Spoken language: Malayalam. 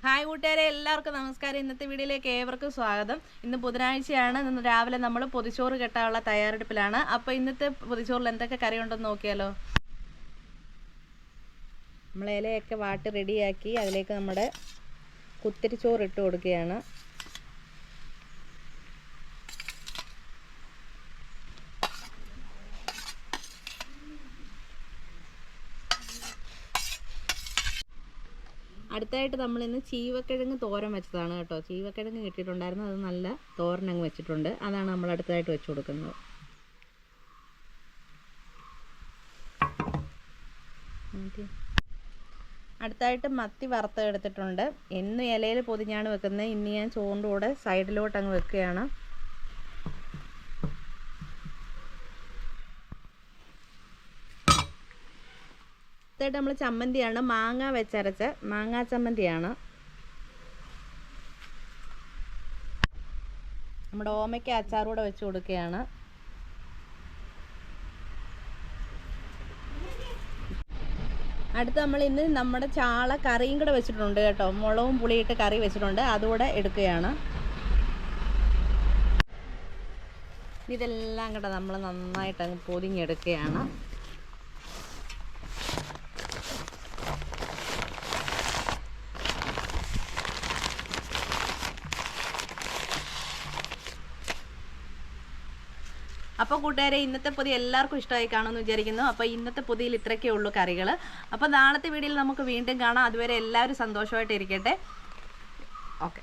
ഹായ് കൂട്ടുകാരെ, എല്ലാവർക്കും നമസ്കാരം. ഇന്നത്തെ വീഡിയോയിലേക്ക് ഏവർക്കും സ്വാഗതം. ഇന്ന് ബുധനാഴ്ചയാണ്. ഇന്ന് രാവിലെ നമ്മൾ പൊതിച്ചോറ് കെട്ടാനുള്ള തയ്യാറെടുപ്പിലാണ്. അപ്പോൾ ഇന്നത്തെ പൊതിച്ചോറിൽ എന്തൊക്കെ കറി ഉണ്ടെന്ന് നോക്കിയാലോ. നമ്മൾ ഇലയൊക്കെ വാട്ടി റെഡിയാക്കി അതിലേക്ക് നമ്മുടെ കുത്തിരിച്ചോറ് ഇട്ട് കൊടുക്കുകയാണ്. അടുത്തായിട്ട് നമ്മളിന്ന് ചീവക്കിഴങ്ങ് തോരൻ വെച്ചതാണ് കേട്ടോ. ചീവക്കിഴങ്ങ് കിട്ടിയിട്ടുണ്ടായിരുന്നു, അത് നല്ല തോരനങ്ങ് വെച്ചിട്ടുണ്ട്. അതാണ് നമ്മൾ അടുത്തതായിട്ട് വെച്ച് കൊടുക്കുന്നത്. അടുത്തായിട്ട് മത്തി വറുത്തെടുത്തിട്ടുണ്ട്. എന്നും ഇലയിൽ പൊതിഞ്ഞാണ് വെക്കുന്നത്. ഇനി ഞാൻ ചോറിൻ്റെ കൂടെ സൈഡിലോട്ട് അങ്ങ് വെക്കുകയാണ്. അടുത്തായിട്ട് നമ്മൾ ചമ്മന്തിയാണ്, മാങ്ങ വെച്ചരച്ച മാങ്ങാ ചമ്മന്തിയാണ്. നമ്മുടെ ഓമയ്ക്ക അച്ചാറൂടെ വെച്ച് കൊടുക്കുകയാണ്. അടുത്ത് നമ്മൾ ഇന്ന് നമ്മുടെ ചാള കറിയും കൂടെ വെച്ചിട്ടുണ്ട് കേട്ടോ. മുളകും പുളിയിട്ട് കറി വെച്ചിട്ടുണ്ട്, അതുകൂടെ എടുക്കുകയാണ്. ഇതെല്ലാം കൂടെ നമ്മൾ നന്നായിട്ട് അങ്ങ് പൊതിഞ്ഞെടുക്കുകയാണ്. അപ്പോൾ കൂട്ടുകാരെ, ഇന്നത്തെ പൊതി എല്ലാവർക്കും ഇഷ്ടമായി കാണുമെന്ന് വിചാരിക്കുന്നു. അപ്പോൾ ഇന്നത്തെ പൊതിയിൽ ഇത്രയൊക്കെ ഉള്ളൂ കറികൾ. അപ്പോൾ നാളത്തെ വീഡിയോയിൽ നമുക്ക് വീണ്ടും കാണാം. അതുവരെ എല്ലാവരും സന്തോഷമായിട്ട് ഇരിക്കട്ടെ. ഓക്കെ.